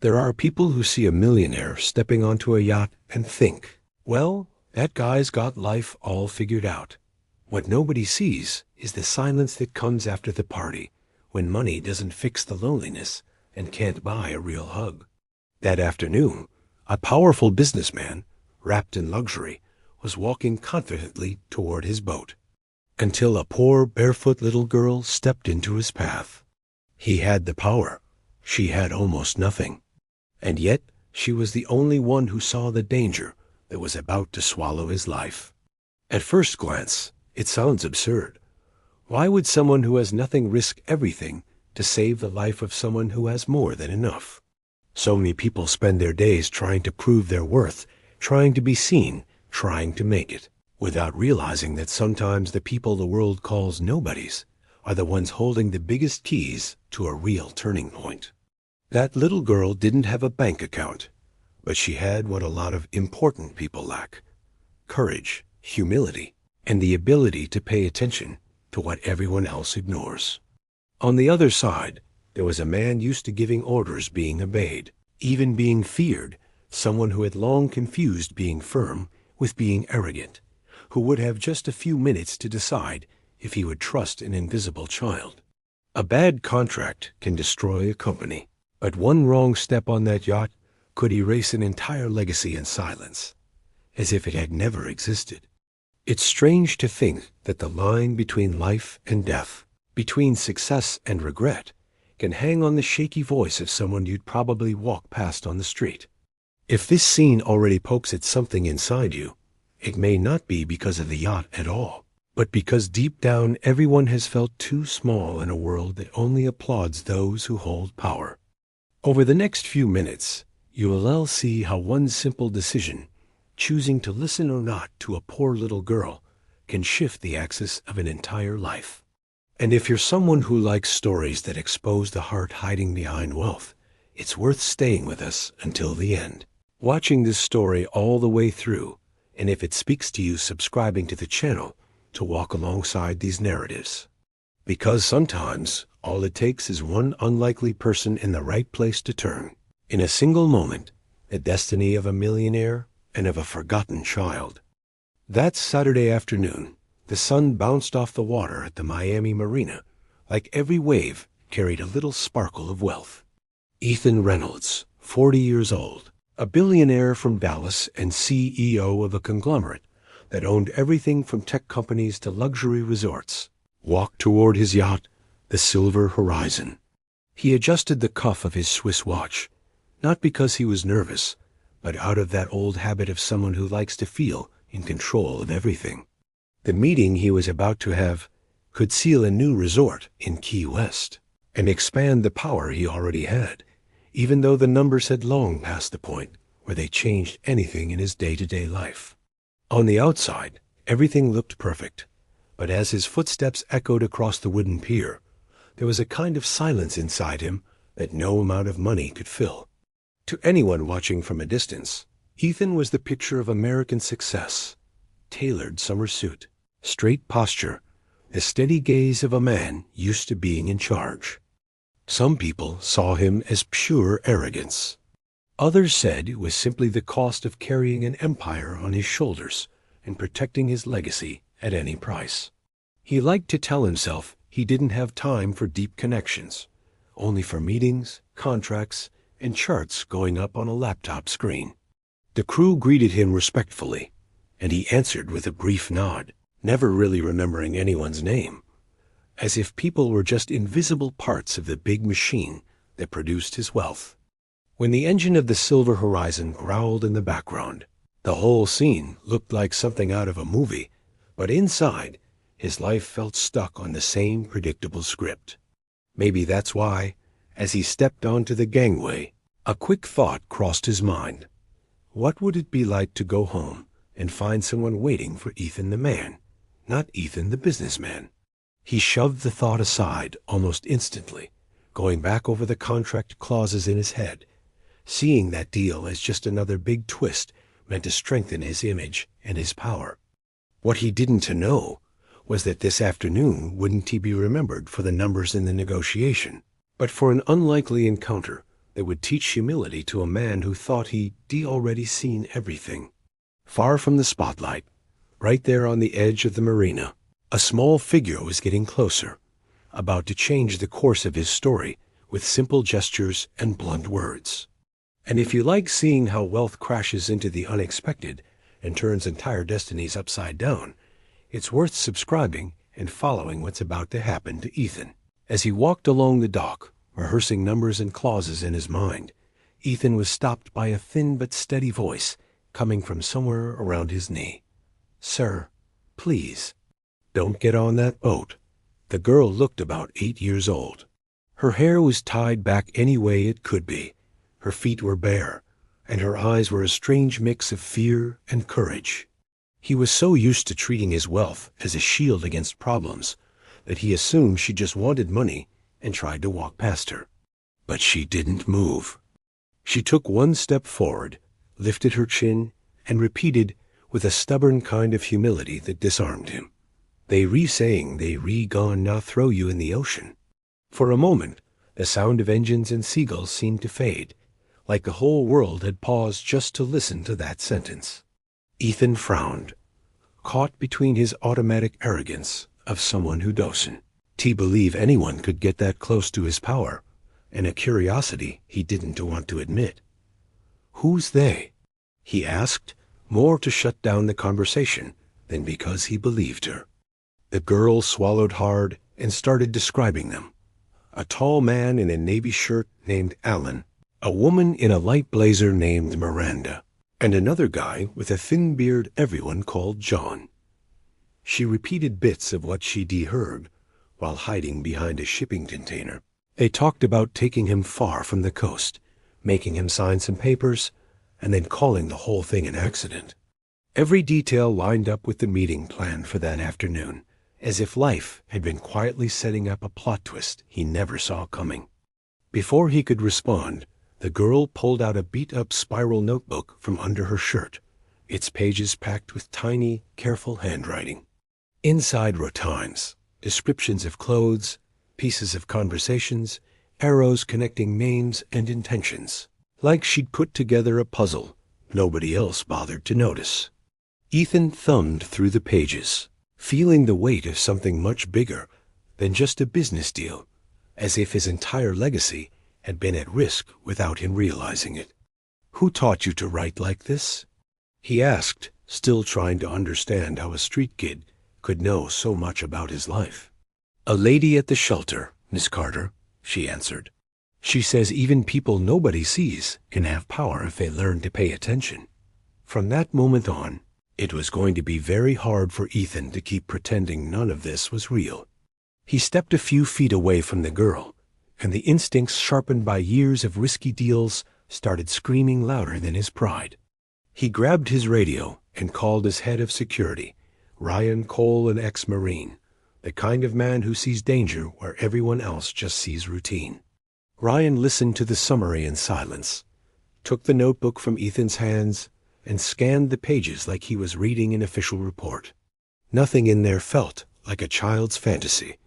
There are people who see a millionaire stepping onto a yacht and think, well, that guy's got life all figured out. What nobody sees is the silence that comes after the party, when money doesn't fix the loneliness and can't buy a real hug. That afternoon, a powerful businessman, wrapped in luxury, was walking confidently toward his boat, until a poor barefoot little girl stepped into his path. He had the power. She had almost nothing. And yet she was the only one who saw the danger that was about to swallow his life. At first glance, it sounds absurd. Why would someone who has nothing risk everything to save the life of someone who has more than enough? So many people spend their days trying to prove their worth, trying to be seen, trying to make it, without realizing that sometimes the people the world calls nobodies are the ones holding the biggest keys to a real turning point. That little girl didn't have a bank account, but she had what a lot of important people lack: courage, humility, and the ability to pay attention to what everyone else ignores. On the other side, there was a man used to giving orders being obeyed, even being feared, someone who had long confused being firm with being arrogant, who would have just a few minutes to decide if he would trust an invisible child. A bad contract can destroy a company, but one wrong step on that yacht could erase an entire legacy in silence, as if it had never existed. It's strange to think that the line between life and death, between success and regret, can hang on the shaky voice of someone you'd probably walk past on the street. If this scene already pokes at something inside you, it may not be because of the yacht at all, but because deep down everyone has felt too small in a world that only applauds those who hold power. Over the next few minutes, you will all see how one simple decision, choosing to listen or not to a poor little girl, can shift the axis of an entire life. And if you're someone who likes stories that expose the heart hiding behind wealth, it's worth staying with us until the end, watching this story all the way through, and if it speaks to you, subscribing to the channel to walk alongside these narratives. Because sometimes all it takes is one unlikely person in the right place to turn, in a single moment, the destiny of a millionaire and of a forgotten child. That Saturday afternoon, the sun bounced off the water at the Miami marina like every wave carried a little sparkle of wealth. Ethan Reynolds, 40 years old, a billionaire from Dallas and CEO of a conglomerate that owned everything from tech companies to luxury resorts, walked toward his yacht, the Silver Horizon. He adjusted the cuff of his Swiss watch, not because he was nervous, but out of that old habit of someone who likes to feel in control of everything. The meeting he was about to have could seal a new resort in Key West and expand the power he already had, even though the numbers had long passed the point where they changed anything in his day-to-day life. On the outside, everything looked perfect, but as his footsteps echoed across the wooden pier, there was a kind of silence inside him that no amount of money could fill. To anyone watching from a distance, Ethan was the picture of American success: tailored summer suit, straight posture, the steady gaze of a man used to being in charge. Some people saw him as pure arrogance. Others said it was simply the cost of carrying an empire on his shoulders and protecting his legacy at any price. He liked to tell himself he didn't have time for deep connections, only for meetings, contracts, and charts going up on a laptop screen. The crew greeted him respectfully, and he answered with a brief nod, never really remembering anyone's name, as if people were just invisible parts of the big machine that produced his wealth. When the engine of the Silver Horizon growled in the background, the whole scene looked like something out of a movie, but inside, his life felt stuck on the same predictable script. Maybe that's why, as he stepped onto the gangway, a quick thought crossed his mind. What would it be like to go home and find someone waiting for Ethan the man, not Ethan the businessman? He shoved the thought aside almost instantly, going back over the contract clauses in his head, seeing that deal as just another big twist meant to strengthen his image and his power. What he didn't know was that this afternoon wouldn't he be remembered for the numbers in the negotiation, but for an unlikely encounter that would teach humility to a man who thought he'd already seen everything. Far from the spotlight, right there on the edge of the marina, a small figure was getting closer, about to change the course of his story with simple gestures and blunt words. And if you like seeing how wealth crashes into the unexpected and turns entire destinies upside down, it's worth subscribing and following what's about to happen to Ethan. As he walked along the dock, rehearsing numbers and clauses in his mind, Ethan was stopped by a thin but steady voice coming from somewhere around his knee. "Sir, please, don't get on that boat." The girl looked about 8 years old. Her hair was tied back any way it could be. Her feet were bare, and her eyes were a strange mix of fear and courage. He was so used to treating his wealth as a shield against problems that he assumed she just wanted money and tried to walk past her. But she didn't move. She took one step forward, lifted her chin, and repeated with a stubborn kind of humility that disarmed him, "They re-saying they re-gone now throw you in the ocean." For a moment, the sound of engines and seagulls seemed to fade, like the whole world had paused just to listen to that sentence. Ethan frowned, caught between his automatic arrogance of someone who doesn't believe anyone could get that close to his power, and a curiosity he didn't want to admit. "Who's they?" he asked, more to shut down the conversation than because he believed her. The girl swallowed hard and started describing them. A tall man in a navy shirt named Alan, a woman in a light blazer named Miranda, and another guy with a thin beard everyone called John. She repeated bits of what she'd heard while hiding behind a shipping container. They talked about taking him far from the coast, making him sign some papers, and then calling the whole thing an accident. Every detail lined up with the meeting planned for that afternoon, as if life had been quietly setting up a plot twist he never saw coming. Before he could respond, the girl pulled out a beat-up spiral notebook from under her shirt, its pages packed with tiny, careful handwriting. Inside were times, descriptions of clothes, pieces of conversations, arrows connecting names and intentions. Like she'd put together a puzzle nobody else bothered to notice. Ethan thumbed through the pages, feeling the weight of something much bigger than just a business deal, as if his entire legacy had been at risk without him realizing it. "Who taught you to write like this?" he asked, still trying to understand how a street kid could know so much about his life. "A lady at the shelter, Miss Carter," she answered. "She says even people nobody sees can have power if they learn to pay attention." From that moment on, it was going to be very hard for Ethan to keep pretending none of this was real. He stepped a few feet away from the girl, and the instincts sharpened by years of risky deals started screaming louder than his pride. He grabbed his radio and called his head of security, Ryan Cole, an ex-Marine, the kind of man who sees danger where everyone else just sees routine. Ryan listened to the summary in silence, took the notebook from Ethan's hands, and scanned the pages like he was reading an official report. Nothing in there felt like a child's fantasy.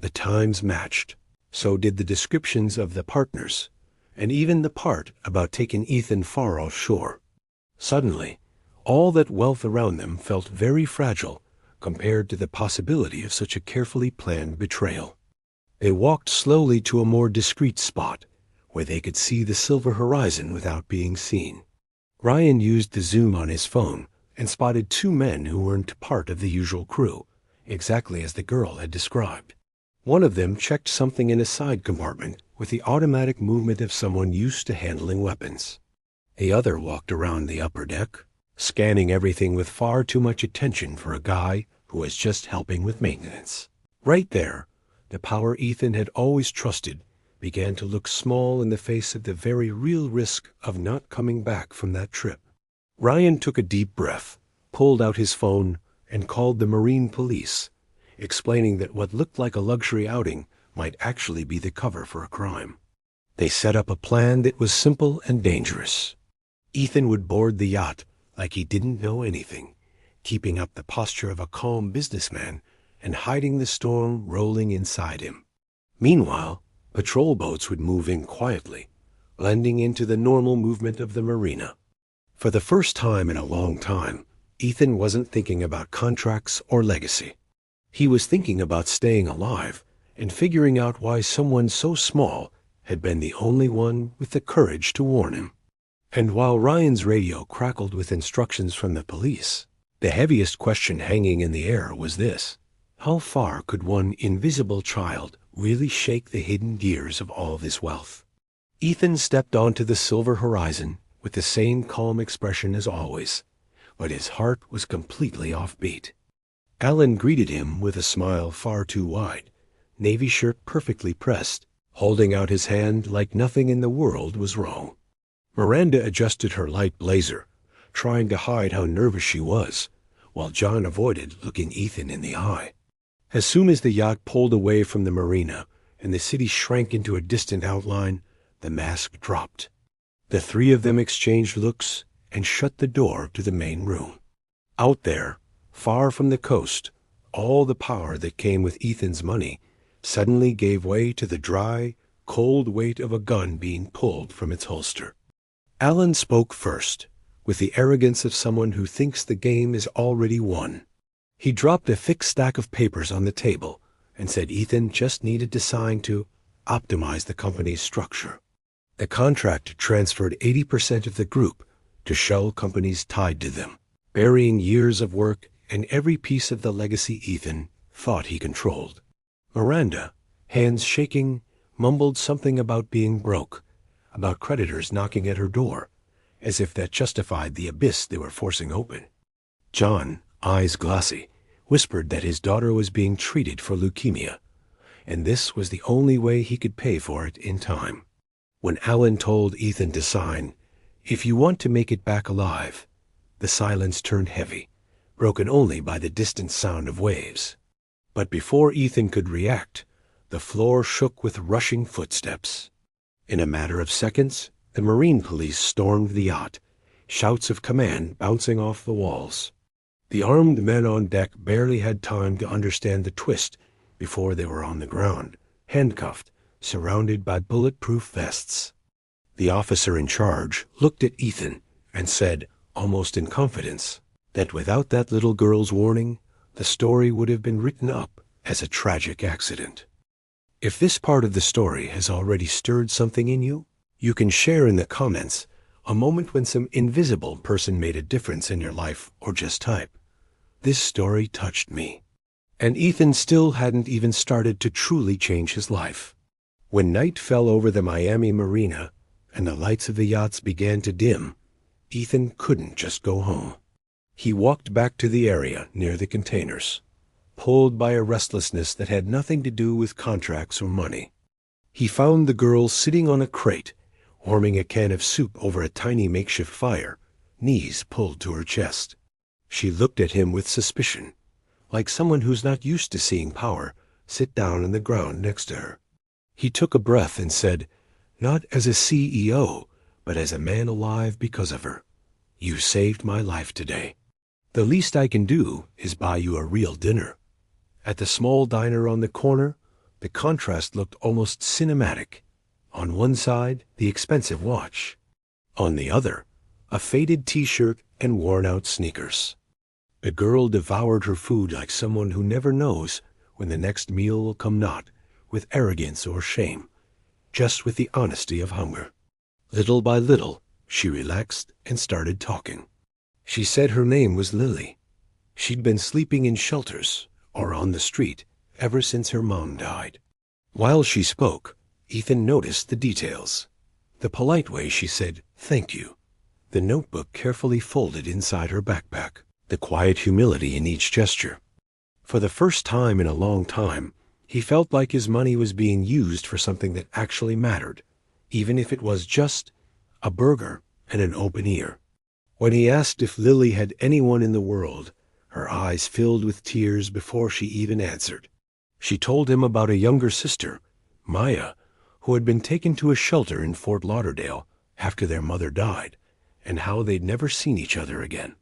The times matched. So did the descriptions of the partners, and even the part about taking Ethan far offshore. Suddenly, all that wealth around them felt very fragile compared to the possibility of such a carefully planned betrayal. They walked slowly to a more discreet spot where they could see the silver horizon without being seen. Ryan used the zoom on his phone and spotted two men who weren't part of the usual crew, exactly as the girl had described. One of them checked something in a side compartment with the automatic movement of someone used to handling weapons. The other walked around the upper deck, scanning everything with far too much attention for a guy who was just helping with maintenance. Right there, the power Ethan had always trusted began to look small in the face of the very real risk of not coming back from that trip. Ryan took a deep breath, pulled out his phone, and called the Marine police, explaining that what looked like a luxury outing might actually be the cover for a crime. They set up a plan that was simple and dangerous. Ethan would board the yacht like he didn't know anything, keeping up the posture of a calm businessman and hiding the storm rolling inside him. Meanwhile, patrol boats would move in quietly, blending into the normal movement of the marina. For the first time in a long time, Ethan wasn't thinking about contracts or legacy. He was thinking about staying alive and figuring out why someone so small had been the only one with the courage to warn him. And while Ryan's radio crackled with instructions from the police, the heaviest question hanging in the air was this: how far could one invisible child really shake the hidden gears of all this wealth? Ethan stepped onto the silver horizon with the same calm expression as always, but his heart was completely offbeat. Alan greeted him with a smile far too wide, navy shirt perfectly pressed, holding out his hand like nothing in the world was wrong. Miranda adjusted her light blazer, trying to hide how nervous she was, while John avoided looking Ethan in the eye. As soon as the yacht pulled away from the marina and the city shrank into a distant outline, the mask dropped. The three of them exchanged looks and shut the door to the main room. Out there, far from the coast, all the power that came with Ethan's money suddenly gave way to the dry, cold weight of a gun being pulled from its holster. Alan spoke first, with the arrogance of someone who thinks the game is already won. He dropped a thick stack of papers on the table and said Ethan just needed to sign to optimize the company's structure. The contract transferred 80% of the group to shell companies tied to them, burying years of work and every piece of the legacy Ethan thought he controlled. Miranda, hands shaking, mumbled something about being broke, about creditors knocking at her door, as if that justified the abyss they were forcing open. John, eyes glassy, whispered that his daughter was being treated for leukemia, and this was the only way he could pay for it in time. When Alan told Ethan to sign, "If you want to make it back alive," the silence turned heavy, broken only by the distant sound of waves. But before Ethan could react, the floor shook with rushing footsteps. In a matter of seconds, the Marine police stormed the yacht, shouts of command bouncing off the walls. The armed men on deck barely had time to understand the twist before they were on the ground, handcuffed, surrounded by bulletproof vests. The officer in charge looked at Ethan and said, almost in confidence, that without that little girl's warning, the story would have been written up as a tragic accident. If this part of the story has already stirred something in you, you can share in the comments a moment when some invisible person made a difference in your life, or just type, "This story touched me." And Ethan still hadn't even started to truly change his life. When night fell over the Miami marina and the lights of the yachts began to dim, Ethan couldn't just go home. He walked back to the area near the containers, pulled by a restlessness that had nothing to do with contracts or money. He found the girl sitting on a crate, warming a can of soup over a tiny makeshift fire, knees pulled to her chest. She looked at him with suspicion, like someone who's not used to seeing power sit down on the ground next to her. He took a breath and said, "Not as a CEO, but as a man alive because of her. You saved my life today. The least I can do is buy you a real dinner." At the small diner on the corner, the contrast looked almost cinematic. On one side, the expensive watch. On the other, a faded t-shirt and worn-out sneakers. The girl devoured her food like someone who never knows when the next meal will come, not with arrogance or shame, just with the honesty of hunger. Little by little, she relaxed and started talking. She said her name was Lily. She'd been sleeping in shelters or on the street ever since her mom died. While she spoke, Ethan noticed the details. The polite way she said, "Thank you." The notebook carefully folded inside her backpack. The quiet humility in each gesture. For the first time in a long time, he felt like his money was being used for something that actually mattered, even if it was just a burger and an open ear. When he asked if Lily had anyone in the world, her eyes filled with tears before she even answered. She told him about a younger sister, Maya, who had been taken to a shelter in Fort Lauderdale after their mother died, and how they'd never seen each other again.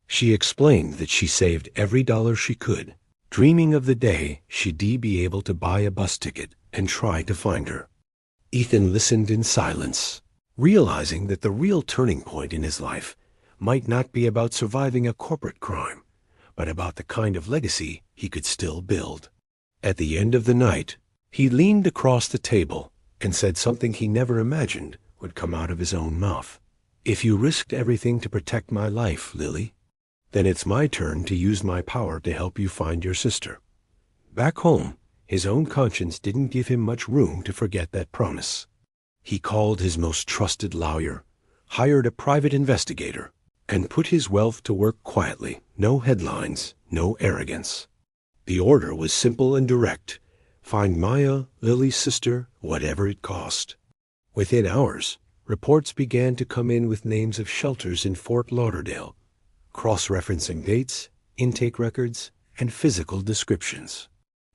She explained that she saved every dollar she could, dreaming of the day she'd be able to buy a bus ticket and try to find her. Ethan listened in silence. realizing that the real turning point in his life might not be about surviving a corporate crime, but about the kind of legacy he could still build. At the end of the night, he leaned across the table and said something he never imagined would come out of his own mouth. "If you risked everything to protect my life, Lily, then it's my turn to use my power to help you find your sister." Back home, his own conscience didn't give him much room to forget that promise. He called his most trusted lawyer, hired a private investigator, and put his wealth to work quietly. No headlines, no arrogance. The order was simple and direct. Find Maya, Lily's sister, whatever it cost. Within hours, reports began to come in with names of shelters in Fort Lauderdale, cross-referencing dates, intake records, and physical descriptions.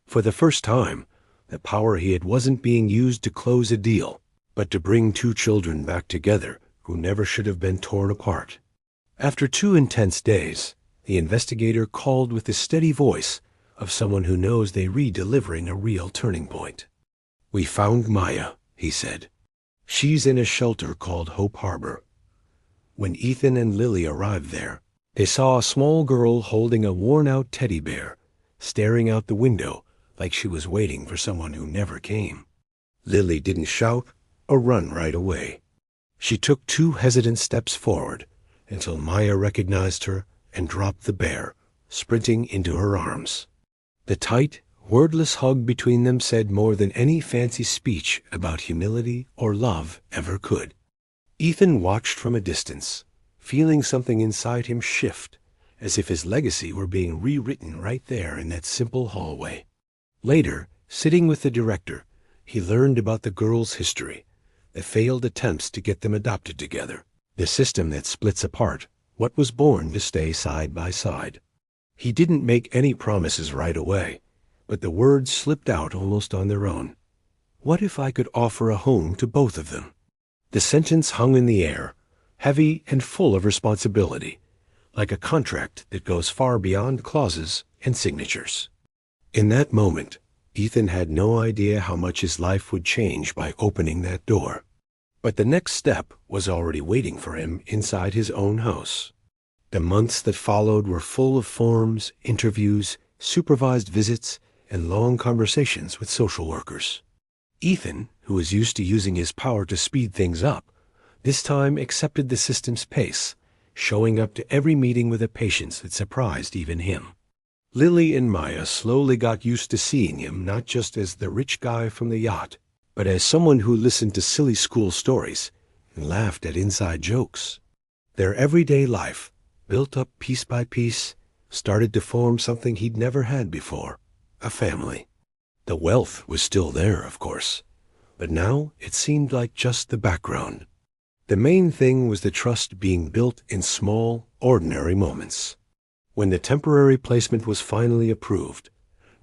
For the first time, the power he had wasn't being used to close a deal, but to bring two children back together who never should have been torn apart. After 2 intense days, the investigator called with the steady voice of someone who knows they read delivering a real turning point. "We found Maya," he said. "She's in a shelter called Hope Harbor." When Ethan and Lily arrived there, they saw a small girl holding a worn-out teddy bear, staring out the window like she was waiting for someone who never came. Lily didn't shout or run right away. She took 2 hesitant steps forward until Maya recognized her and dropped the bear, sprinting into her arms. The tight, wordless hug between them said more than any fancy speech about humility or love ever could. Ethan watched from a distance, feeling something inside him shift, as if his legacy were being rewritten right there in that simple hallway. Later, sitting with the director, he learned about the girls' history, the failed attempts to get them adopted together, the system that splits apart what was born to stay side by side. He didn't make any promises right away, but the words slipped out almost on their own. "What if I could offer a home to both of them?" The sentence hung in the air, heavy and full of responsibility, like a contract that goes far beyond clauses and signatures. In that moment, Ethan had no idea how much his life would change by opening that door. But the next step was already waiting for him inside his own house. The months that followed were full of forms, interviews, supervised visits, and long conversations with social workers. Ethan, who was used to using his power to speed things up, this time accepted the system's pace, showing up to every meeting with a patience that surprised even him. Lily and Maya slowly got used to seeing him not just as the rich guy from the yacht, but as someone who listened to silly school stories and laughed at inside jokes. Their everyday life, built up piece by piece, started to form something he'd never had before, a family. The wealth was still there, of course, but now it seemed like just the background. The main thing was the trust being built in small, ordinary moments. When the temporary placement was finally approved,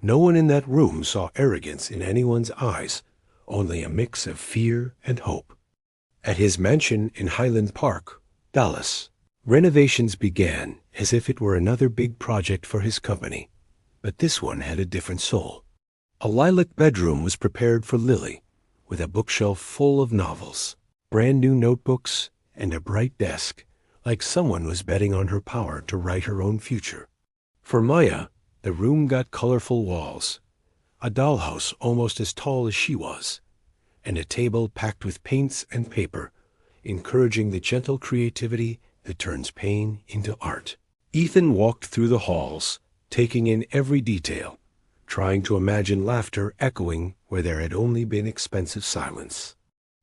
no one in that room saw arrogance in anyone's eyes, only a mix of fear and hope. At his mansion in Highland Park, Dallas, renovations began as if it were another big project for his company, but this one had a different soul. A lilac bedroom was prepared for Lily, with a bookshelf full of novels, brand new notebooks, and a bright desk, like someone was betting on her power to write her own future. For Maya, the room got colorful walls, a dollhouse almost as tall as she was, and a table packed with paints and paper, encouraging the gentle creativity that turns pain into art. Ethan walked through the halls, taking in every detail, trying to imagine laughter echoing where there had only been expensive silence.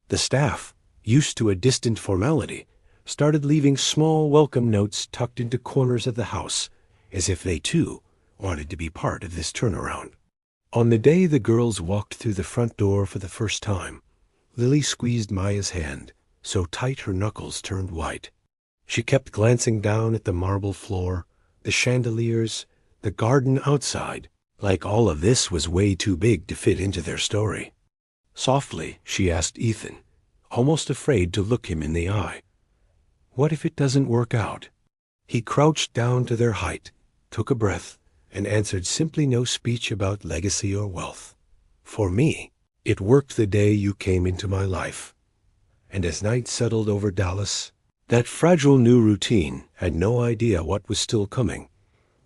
The staff, used to a distant formality, started leaving small welcome notes tucked into corners of the house, as if they too wanted to be part of this turnaround. On the day the girls walked through the front door for the first time, Lily squeezed Maya's hand, so tight her knuckles turned white. She kept glancing down at the marble floor, the chandeliers, the garden outside, like all of this was way too big to fit into their story. Softly, she asked Ethan, almost afraid to look him in the eye, "What if it doesn't work out?" He crouched down to their height, took a breath, and answered simply no speech about legacy or wealth. "For me, it worked the day you came into my life. and as night settled over Dallas, that fragile new routine had no idea what was still coming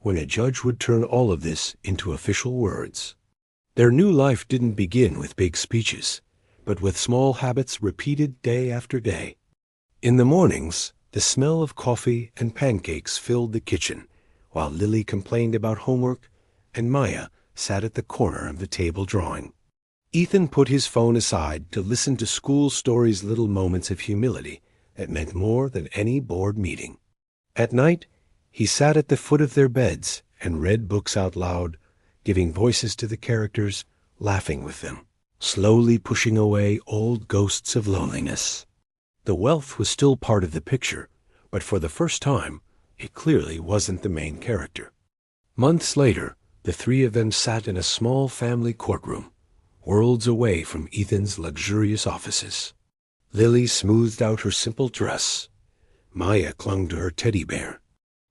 when a judge would turn all of this into official words. Their new life didn't begin with big speeches, but with small habits repeated day after day. In the mornings, the smell of coffee and pancakes filled the kitchen, while Lily complained about homework and Maya sat at the corner of the table drawing. Ethan put his phone aside to listen to school stories' little moments of humility that meant more than any board meeting. At night, he sat at the foot of their beds and read books out loud, giving voices to the characters, laughing with them, slowly pushing away old ghosts of loneliness. The wealth was still part of the picture, but for the first time, it clearly wasn't the main character. Months later, the three of them sat in a small family courtroom, worlds away from Ethan's luxurious offices. Lily smoothed out her simple dress. Maya clung to her teddy bear.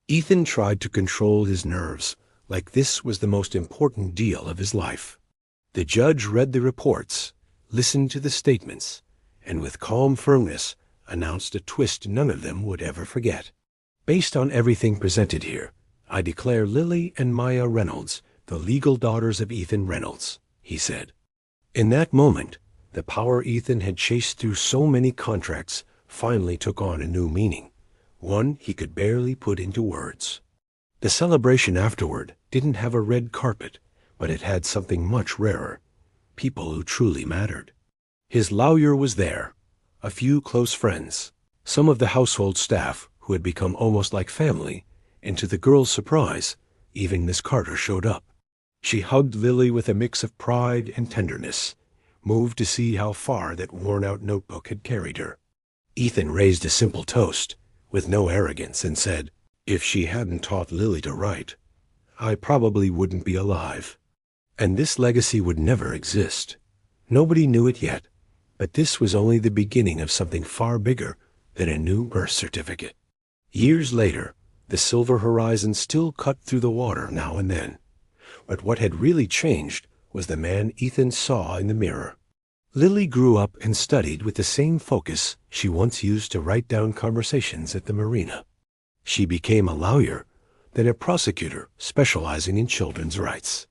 Ethan tried to control his nerves, like this was the most important deal of his life. The judge read the reports, listened to the statements, and with calm firmness announced a twist none of them would ever forget. Based on everything presented here, I declare Lily and Maya Reynolds the legal daughters of Ethan Reynolds, he said. In that moment, the power Ethan had chased through so many contracts finally took on a new meaning, one he could barely put into words. The celebration afterward didn't have a red carpet, but it had something much rarer, people who truly mattered. His lawyer was there, a few close friends, some of the household staff who had become almost like family, and to the girls' surprise, even Miss Carter showed up. She hugged Lily with a mix of pride and tenderness, moved to see how far that worn-out notebook had carried her. Ethan raised a simple toast, with no arrogance, and said, "If she hadn't taught Lily to write, I probably wouldn't be alive." And this legacy would never exist. Nobody knew it yet, but this was only the beginning of something far bigger than a new birth certificate. Years later, the silver horizon still cut through the water now and then. But what had really changed was the man Ethan saw in the mirror. Lily grew up and studied with the same focus she once used to write down conversations at the marina. She became a lawyer, then a prosecutor specializing in children's rights.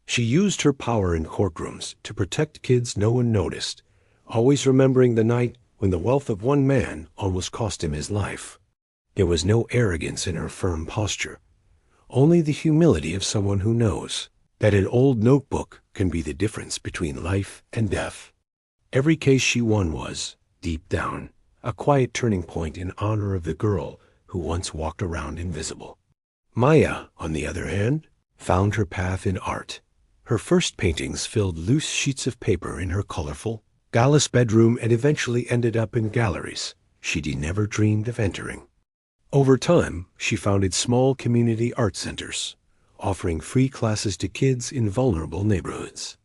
She used her power in courtrooms to protect kids no one noticed, always remembering the night when the wealth of one man almost cost him his life. There was no arrogance in her firm posture, only the humility of someone who knows that an old notebook can be the difference between life and death. Every case she won was, deep down, a quiet turning point in honor of the girl who once walked around invisible. Maya, on the other hand, found her path in art. Her first paintings filled loose sheets of paper in her colorful, gallus bedroom and eventually ended up in galleries she'd never dreamed of entering. Over time, she founded small community art centers, offering free classes to kids in vulnerable neighborhoods.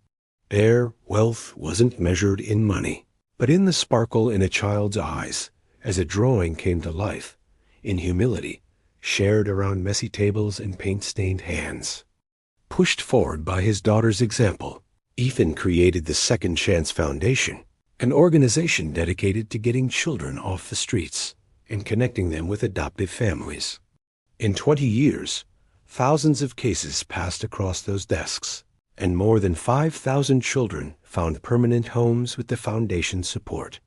There, wealth wasn't measured in money, but in the sparkle in a child's eyes as a drawing came to life, in humility, shared around messy tables and paint-stained hands. Pushed forward by his daughter's example, Ethan created the Second Chance Foundation, an organization dedicated to getting children off the streets and connecting them with adoptive families. In 20 years, thousands of cases passed across those desks, and more than 5,000 children found permanent homes with the foundation's support.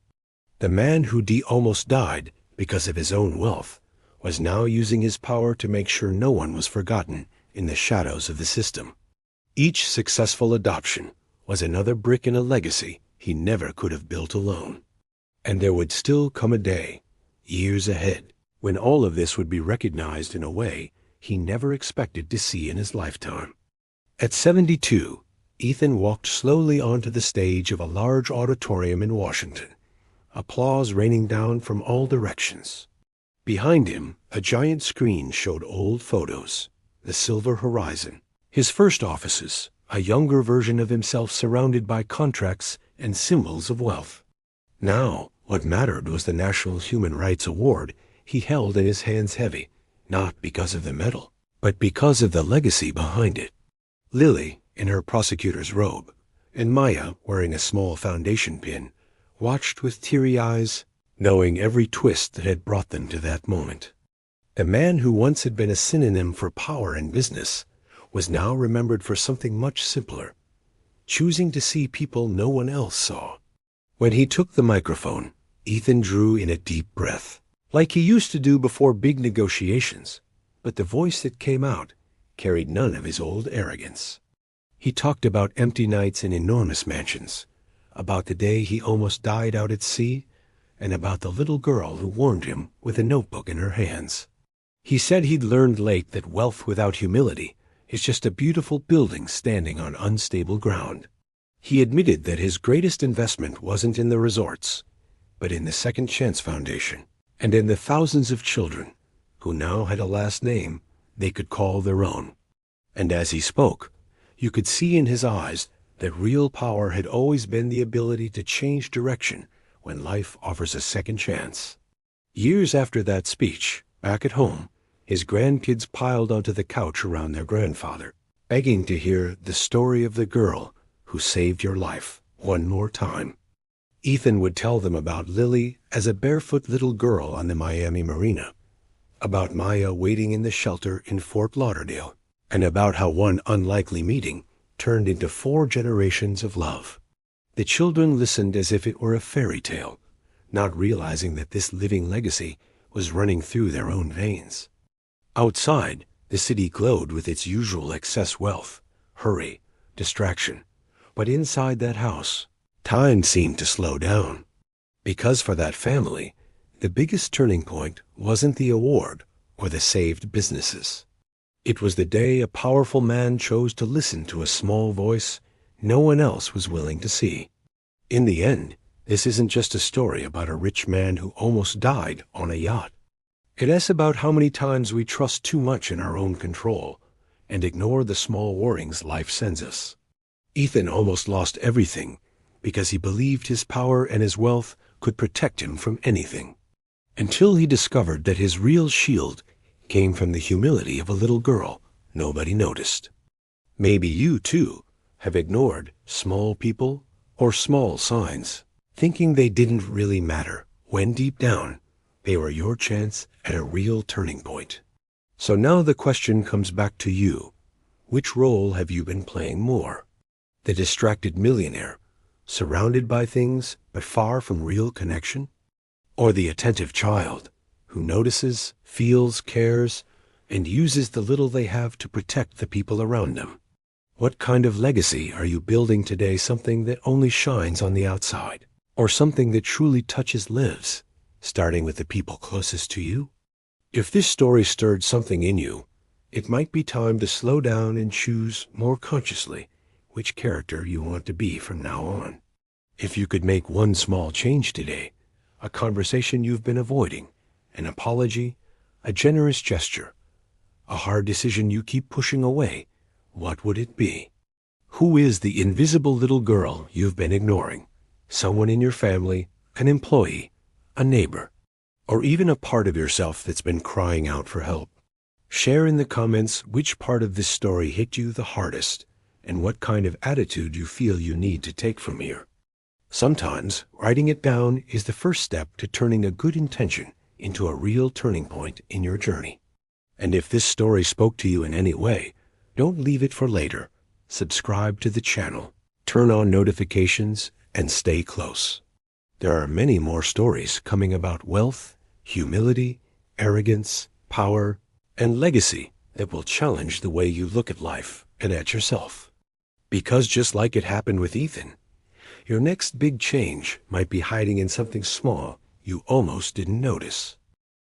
The man who almost died because of his own wealth was now using his power to make sure no one was forgotten in the shadows of the system. Each successful adoption was another brick in a legacy he never could have built alone. And there would still come a day, years ahead, when all of this would be recognized in a way he never expected to see in his lifetime. At 72, Ethan walked slowly onto the stage of a large auditorium in Washington, applause raining down from all directions. Behind him, a giant screen showed old photos, the silver horizon, his first offices, a younger version of himself surrounded by contracts and symbols of wealth. Now, what mattered was the National Human Rights Award he held in his hands heavy, not because of the medal, but because of the legacy behind it. Lily, in her prosecutor's robe, and Maya, wearing a small foundation pin, watched with teary eyes, knowing every twist that had brought them to that moment. A man who once had been a synonym for power and business was now remembered for something much simpler, choosing to see people no one else saw. When he took the microphone, Ethan drew in a deep breath, like he used to do before big negotiations, but the voice that came out carried none of his old arrogance. He talked about empty nights in enormous mansions, about the day he almost died out at sea, and about the little girl who warned him with a notebook in her hands. He said he'd learned late that wealth without humility is just a beautiful building standing on unstable ground. He admitted that his greatest investment wasn't in the resorts, but in the Second Chance Foundation, and in the thousands of children who now had a last name they could call their own. And as he spoke, you could see in his eyes that real power had always been the ability to change direction when life offers a second chance. Years after that speech, back at home, his grandkids piled onto the couch around their grandfather, begging to hear the story of the girl who saved your life one more time. Ethan would tell them about Lily as a barefoot little girl on the Miami Marina, about Maya waiting in the shelter in Fort Lauderdale, and about how one unlikely meeting turned into 4 generations of love. The children listened as if it were a fairy tale, not realizing that this living legacy was running through their own veins. Outside, the city glowed with its usual excess wealth, hurry, distraction. But inside that house, time seemed to slow down. Because for that family, the biggest turning point wasn't the award or the saved businesses. It was the day a powerful man chose to listen to a small voice no one else was willing to see. In the end, this isn't just a story about a rich man who almost died on a yacht. It is about how many times we trust too much in our own control and ignore the small warnings life sends us. Ethan almost lost everything because he believed his power and his wealth could protect him from anything, until he discovered that his real shield came from the humility of a little girl nobody noticed. Maybe you, too, have ignored small people or small signs, thinking they didn't really matter, when deep down, they were your chance at a real turning point. So now the question comes back to you. Which role have you been playing more? The distracted millionaire, surrounded by things but far from real connection? Or the attentive child, who notices, feels, cares, and uses the little they have to protect the people around them? What kind of legacy are you building today, something that only shines on the outside, or something that truly touches lives, starting with the people closest to you? If this story stirred something in you, it might be time to slow down and choose more consciously which character you want to be from now on. If you could make one small change today, a conversation you've been avoiding, an apology, a generous gesture, a hard decision you keep pushing away, what would it be? Who is the invisible little girl you've been ignoring? Someone in your family, an employee, a neighbor, or even a part of yourself that's been crying out for help? Share in the comments which part of this story hit you the hardest and what kind of attitude you feel you need to take from here. Sometimes writing it down is the first step to turning a good intention into a real turning point in your journey. And if this story spoke to you in any way, don't leave it for later. Subscribe to the channel, turn on notifications, and stay close. There are many more stories coming about wealth, humility, arrogance, power, and legacy that will challenge the way you look at life and at yourself. Because just like it happened with Ethan, your next big change might be hiding in something small you almost didn't notice.